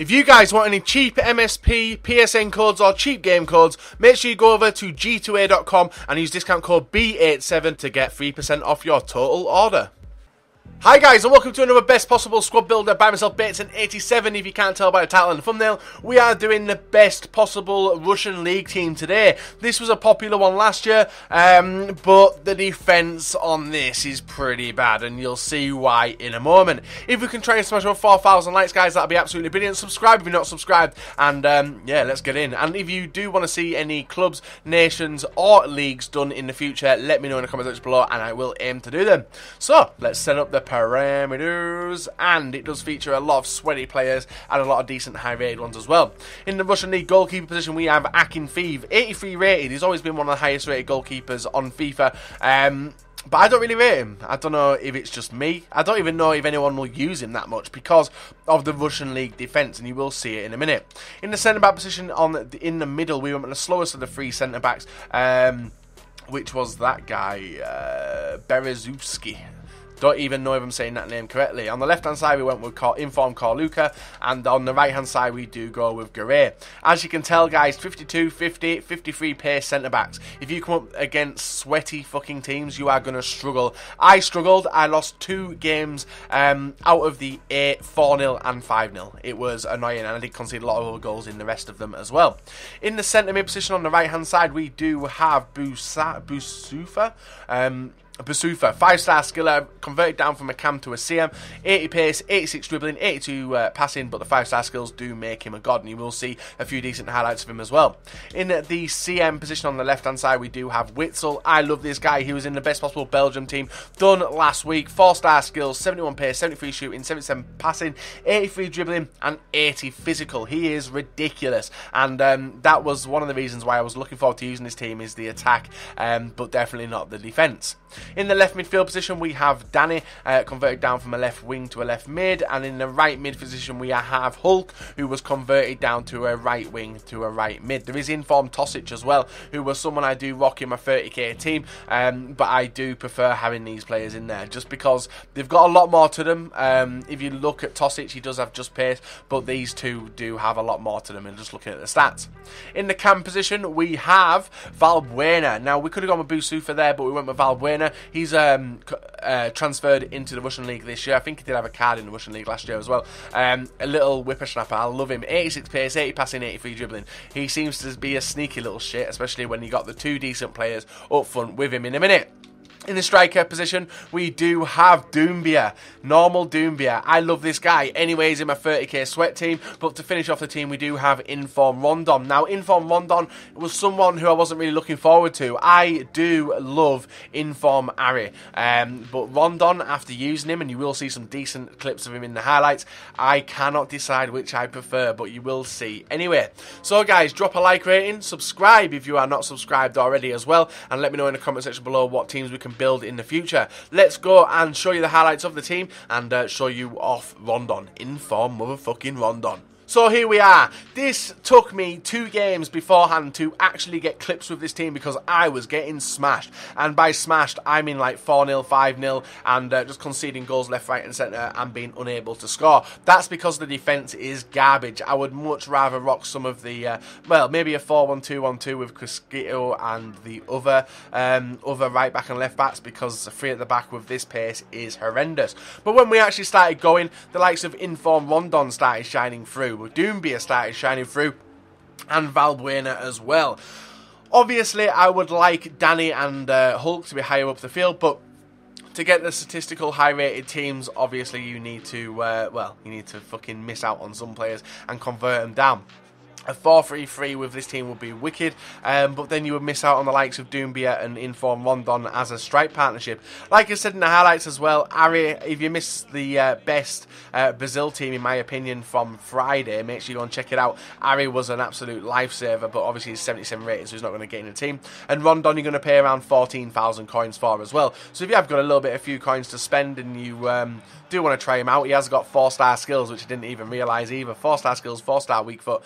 If you guys want any cheap MSP, PSN codes or cheap game codes, make sure you go over to g2a.com and use discount code B87 to get 3% off your total order. Hi guys and welcome to another best possible squad builder by myself, Bateson87. If you can't tell by the title and the thumbnail, we are doing the best possible Russian league team today. This was a popular one last year, but the defense on this is pretty bad and you'll see why in a moment. If we can try and smash over 4,000 likes, guys, that'd be absolutely brilliant. Subscribe if you're not subscribed, and yeah, let's get in. And if you do want to see any clubs, nations or leagues done in the future, let me know in the comment section below and I will aim to do them. So let's set up the parameters, and it does feature a lot of sweaty players and a lot of decent high rated ones as well. In the Russian league goalkeeper position, we have Akinfeev, 83 rated. He's always been one of the highest rated goalkeepers on FIFA, but I don't really rate him. I don't know if it's just me. I don't even know if anyone will use him that much because of the Russian league defense, and you will see it in a minute. In the centre back position, in the middle, we went with the slowest of the three centre backs, which was that guy, Berezovsky. Don't even know if I'm saying that name correctly. On the left-hand side, we went with Inform Korluka, and on the right-hand side, we do go with Garay. As you can tell, guys, 52, 50, 53 pace centre-backs. If you come up against sweaty fucking teams, you are going to struggle. I struggled. I lost 2 games out of the 8, 4-0 and 5-0. It was annoying, and I did concede a lot of other goals in the rest of them as well. In the centre-mid position on the right-hand side, we do have Busufa. Basufa, 5-star skiller, converted down from a cam to a CM, 80 pace, 86 dribbling, 82 passing, but the 5-star skills do make him a god, and you will see a few decent highlights of him as well. In the CM position on the left-hand side, we do have Witzel. I love this guy. He was in the best possible Belgium team done last week. 4-star skills, 71 pace, 73 shooting, 77 passing, 83 dribbling, and 80 physical. He is ridiculous, and that was one of the reasons why I was looking forward to using this team, is the attack, but definitely not the defence. In the left midfield position, we have Danny, converted down from a left wing to a left mid, and in the right mid position, we have Hulk, who was converted down to a right wing to a right mid. There is Inform Tosic as well, who was someone I do rock in my 30k team, but I do prefer having these players in there, just because they've got a lot more to them. If you look at Tosic, he does have just pace, but these two do have a lot more to them, and just looking at the stats. In the cam position, we have Valbuena. Now, we could have gone with Busufa there, but we went with Valbuena. He's transferred into the Russian league this year. I think he did have a card in the Russian league last year as well. A little whippersnapper. I love him. 86 pace, 80 passing, 83 dribbling. He seems to be a sneaky little shit, especially when you got the 2 decent players up front with him in a minute. In the striker position, we do have Doumbia. Normal Doumbia. I love this guy. Anyways, in my 30k sweat team. But to finish off the team, we do have Inform Rondon. Now, Inform Rondon was someone who I wasn't really looking forward to. I do love Inform Ari. But Rondon, after using him, and you will see some decent clips of him in the highlights, I cannot decide which I prefer, but you will see. Anyway, so guys, drop a like rating. Subscribe if you are not subscribed already as well. And let me know in the comment section below what teams we can build in the future. Let's go and show you the highlights of the team and show you off Rondon. Inform motherfucking Rondon. So here we are. This took me 2 games beforehand to actually get clips with this team because I was getting smashed. And by smashed, I mean like 4-0, 5-0, and just conceding goals left, right and centre and being unable to score. That's because the defence is garbage. I would much rather rock some of the, well, maybe a 4-1-2-1-2 with Crisquito and the other right back and left backs, because 3 at the back with this pace is horrendous. But when we actually started going, the likes of Inform Rondon started shining through. Doumbia started shining through, and Valbuena as well. Obviously, I would like Danny and Hulk to be higher up the field, but to get the statistical high-rated teams, obviously you need to, well, you need to fucking miss out on some players and convert them down. A 4-3-3 with this team would be wicked, but then you would miss out on the likes of Doumbia and Inform Rondon as a strike partnership. Like I said in the highlights as well, Ari, if you missed the best Brazil team, in my opinion, from Friday, make sure you go and check it out. Ari was an absolute lifesaver, but obviously he's 77 rated, so he's not going to get in the team. And Rondon, you're going to pay around 14,000 coins for as well. So if you have got a few coins to spend and you do want to try him out, he has got 4-star skills, which I didn't even realise either. 4-star skills, 4-star weak foot.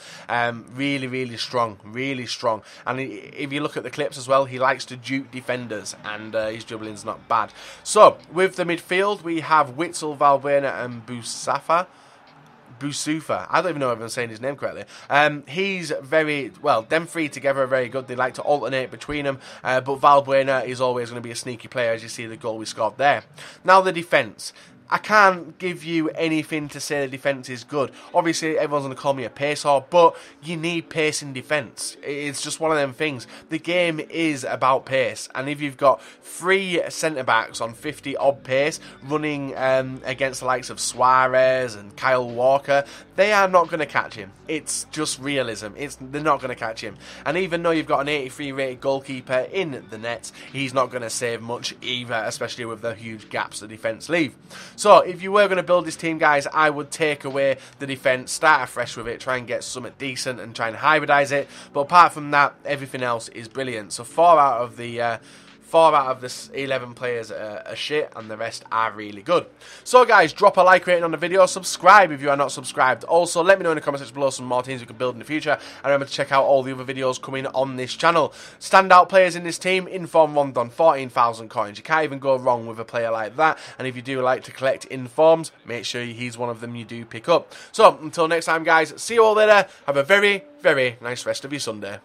Really strong, really strong. And if you look at the clips as well, he likes to dupe defenders, and his dribbling's not bad. So with the midfield, we have Witzel, Valbuena and Busafa. Busufa. I don't even know if I'm saying his name correctly. He's very, well, them three together are very good. They like to alternate between them, but Valbuena is always going to be a sneaky player, as you see the goal we scored there. Now the defence. I can't give you anything to say the defence is good. Obviously, everyone's going to call me a pace whore, but you need pace in defence. It's just one of them things. The game is about pace, and if you've got 3 centre-backs on 50-odd pace running against the likes of Suarez and Kyle Walker, they are not going to catch him. It's just realism. They're not going to catch him. And even though you've got an 83 rated goalkeeper in the nets, he's not going to save much either, especially with the huge gaps the defence leave. So, if you were going to build this team, guys, I would take away the defence, start afresh with it, try and get something decent and try and hybridise it. But apart from that, everything else is brilliant. So, 4 out of the 11 players are shit, and the rest are really good. So guys, drop a like rating on the video, subscribe if you are not subscribed. Also, let me know in the comment section below some more teams we could build in the future, and remember to check out all the other videos coming on this channel. Standout players in this team, Inform Rondon, 14,000 coins. You can't even go wrong with a player like that, and if you do like to collect Informs, make sure he's one of them you do pick up. So, until next time guys, see you all later, have a very, very nice rest of your Sunday.